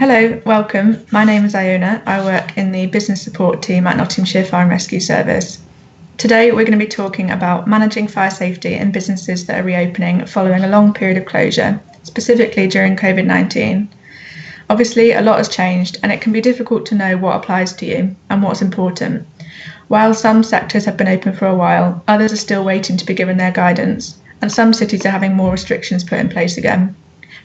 Hello, welcome. My name is Iona. I work in the business support team at Nottinghamshire Fire and Rescue Service. Today we're going to be talking about managing fire safety in businesses that are reopening following a long period of closure, specifically during COVID-19. Obviously, a lot has changed and it can be difficult to know what applies to you and what's important. While some sectors have been open for a while, others are still waiting to be given their guidance, and some cities are having more restrictions put in place again.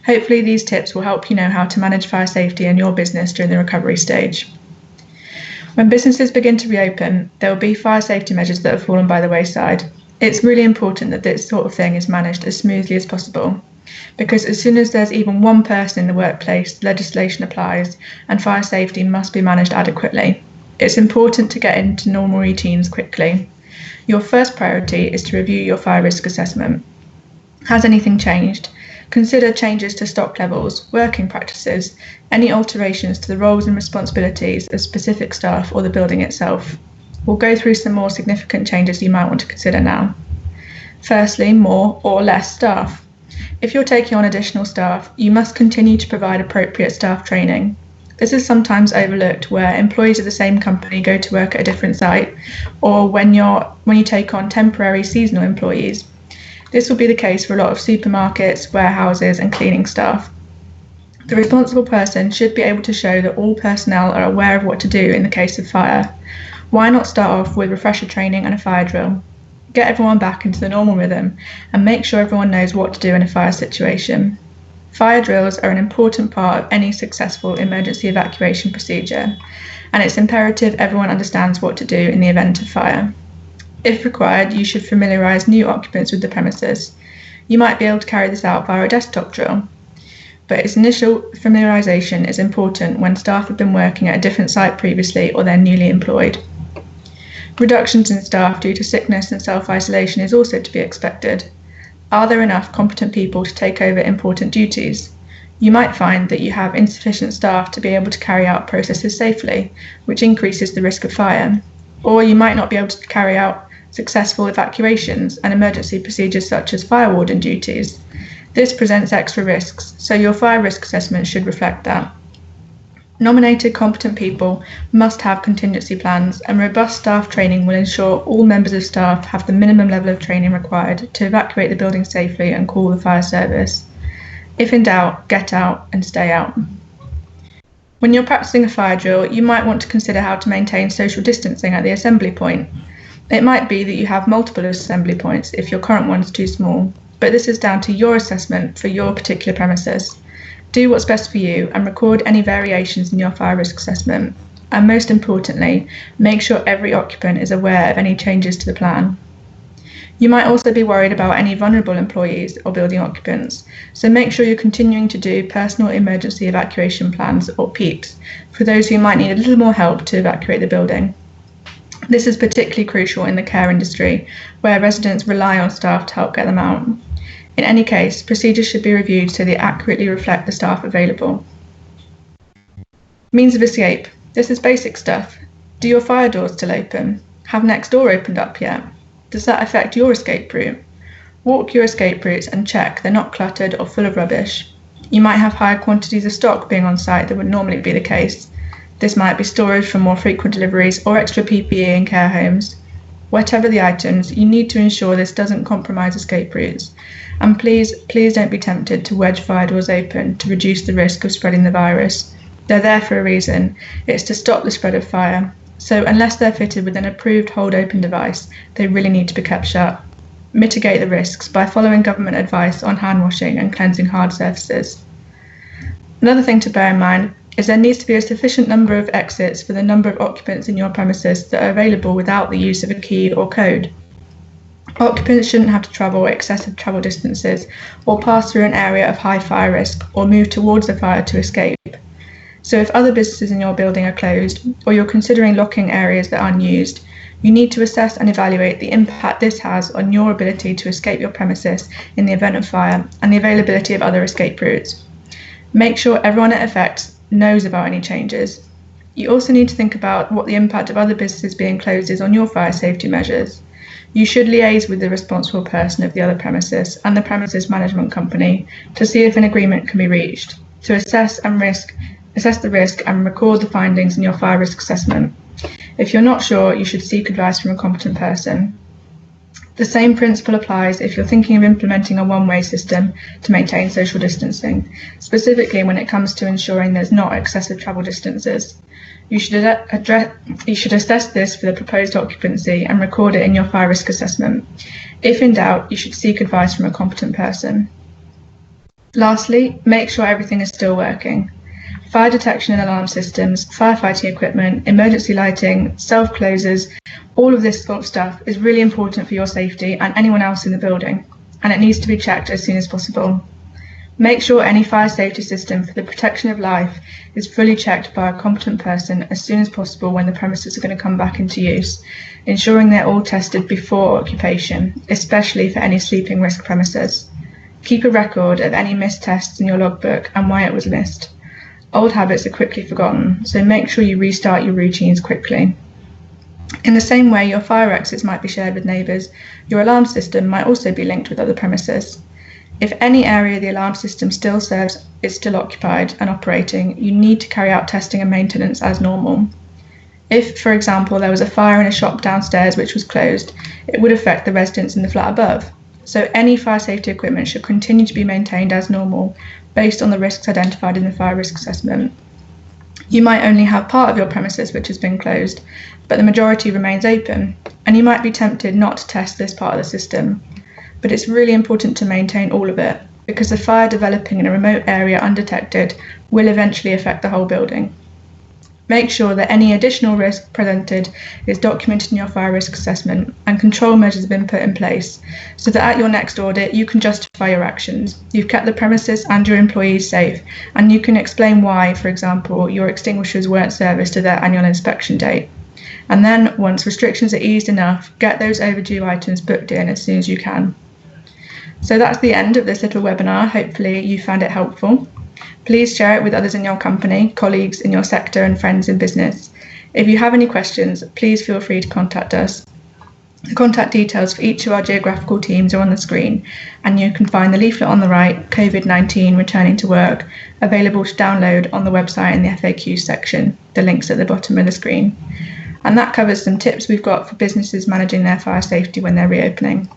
Hopefully these tips will help you know how to manage fire safety in your business during the recovery stage. When businesses begin to reopen, there will be fire safety measures that have fallen by the wayside. It's really important that this sort of thing is managed as smoothly as possible, because as soon as there's even one person in the workplace, legislation applies and fire safety must be managed adequately. It's important to get into normal routines quickly. Your first priority is to review your fire risk assessment. Has anything changed? Consider changes to stock levels, working practices, any alterations to the roles and responsibilities of specific staff or the building itself. We'll go through some more significant changes you might want to consider now. Firstly, more or less staff. If you're taking on additional staff, you must continue to provide appropriate staff training. This is sometimes overlooked where employees of the same company go to work at a different site, or when you take on temporary seasonal employees. This will be the case for a lot of supermarkets, warehouses and cleaning staff. The responsible person should be able to show that all personnel are aware of what to do in the case of fire. Why not start off with refresher training and a fire drill? Get everyone back into the normal rhythm and make sure everyone knows what to do in a fire situation. Fire drills are an important part of any successful emergency evacuation procedure, and it's imperative everyone understands what to do in the event of fire. If required, you should familiarise new occupants with the premises. You might be able to carry this out via a desktop drill, but its initial familiarisation is important when staff have been working at a different site previously or they're newly employed. Reductions in staff due to sickness and self-isolation is also to be expected. Are there enough competent people to take over important duties? You might find that you have insufficient staff to be able to carry out processes safely, which increases the risk of fire. Or you might not be able to carry out successful evacuations and emergency procedures such as fire warden duties. This presents extra risks, so your fire risk assessment should reflect that. Nominated competent people must have contingency plans, and robust staff training will ensure all members of staff have the minimum level of training required to evacuate the building safely and call the fire service. If in doubt, get out and stay out. When you're practicing a fire drill, you might want to consider how to maintain social distancing at the assembly point. It might be that you have multiple assembly points if your current one's too small, but this is down to your assessment for your particular premises. Do what's best for you and record any variations in your fire risk assessment. And most importantly, make sure every occupant is aware of any changes to the plan. You might also be worried about any vulnerable employees or building occupants, so make sure you're continuing to do personal emergency evacuation plans or PEEPs for those who might need a little more help to evacuate the building. This is particularly crucial in the care industry, where residents rely on staff to help get them out. In any case, procedures should be reviewed so they accurately reflect the staff available. Means of escape. This is basic stuff. Do your fire doors still open? Have next door opened up yet? Does that affect your escape route? Walk your escape routes and check they're not cluttered or full of rubbish. You might have higher quantities of stock being on site than would normally be the case. This might be storage for more frequent deliveries or extra PPE in care homes. Whatever the items, you need to ensure this doesn't compromise escape routes. And please don't be tempted to wedge fire doors open to reduce the risk of spreading the virus. They're there for a reason. It's to stop the spread of fire. So unless they're fitted with an approved hold open device, they really need to be kept shut. Mitigate the risks by following government advice on hand washing and cleansing hard surfaces. Another thing to bear in mind is there needs to be a sufficient number of exits for the number of occupants in your premises that are available without the use of a key or code. Occupants shouldn't have to travel excessive travel distances or pass through an area of high fire risk or move towards the fire to escape. So if other businesses in your building are closed or you're considering locking areas that are unused, you need to assess and evaluate the impact this has on your ability to escape your premises in the event of fire and the availability of other escape routes. Make sure everyone it affects knows about any changes. You also need to think about what the impact of other businesses being closed is on your fire safety measures. You should liaise with the responsible person of the other premises and the premises management company to see if an agreement can be reached, to assess and risk assess the risk and record the findings in your fire risk assessment. If you're not sure, you should seek advice from a competent person. The same principle applies if you're thinking of implementing a one-way system to maintain social distancing, specifically when it comes to ensuring there's not excessive travel distances. You should assess this for the proposed occupancy and record it in your fire risk assessment. If in doubt, you should seek advice from a competent person. Lastly, make sure everything is still working. Fire detection and alarm systems, firefighting equipment, emergency lighting, self-closers, all of this sort of stuff is really important for your safety and anyone else in the building, and it needs to be checked as soon as possible. Make sure any fire safety system for the protection of life is fully checked by a competent person as soon as possible when the premises are going to come back into use, ensuring they're all tested before occupation, especially for any sleeping risk premises. Keep a record of any missed tests in your logbook and why it was missed. Old habits are quickly forgotten, so make sure you restart your routines quickly. In the same way your fire exits might be shared with neighbours, your alarm system might also be linked with other premises. If any area the alarm system still serves is still occupied and operating, you need to carry out testing and maintenance as normal. If, for example, there was a fire in a shop downstairs which was closed, it would affect the residents in the flat above. So any fire safety equipment should continue to be maintained as normal based on the risks identified in the fire risk assessment. You might only have part of your premises which has been closed, but the majority remains open, and you might be tempted not to test this part of the system. But it's really important to maintain all of it, because a fire developing in a remote area undetected will eventually affect the whole building. Make sure that any additional risk presented is documented in your fire risk assessment and control measures have been put in place so that at your next audit you can justify your actions. You've kept the premises and your employees safe, and you can explain why, for example, your extinguishers weren't serviced to their annual inspection date. And then, once restrictions are eased enough, get those overdue items booked in as soon as you can. So that's the end of this little webinar. Hopefully you found it helpful. Please share it with others in your company, colleagues in your sector and friends in business. If you have any questions, please feel free to contact us. The contact details for each of our geographical teams are on the screen, and you can find the leaflet on the right, COVID-19 Returning to Work, available to download on the website in the FAQ section. The link's at the bottom of the screen. And that covers some tips we've got for businesses managing their fire safety when they're reopening.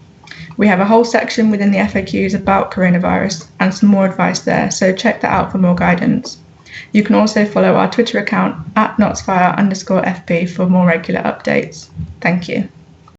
We have a whole section within the FAQs about coronavirus and some more advice there, so check that out for more guidance. You can also follow our Twitter account @NottsFire_FP for more regular updates. Thank you.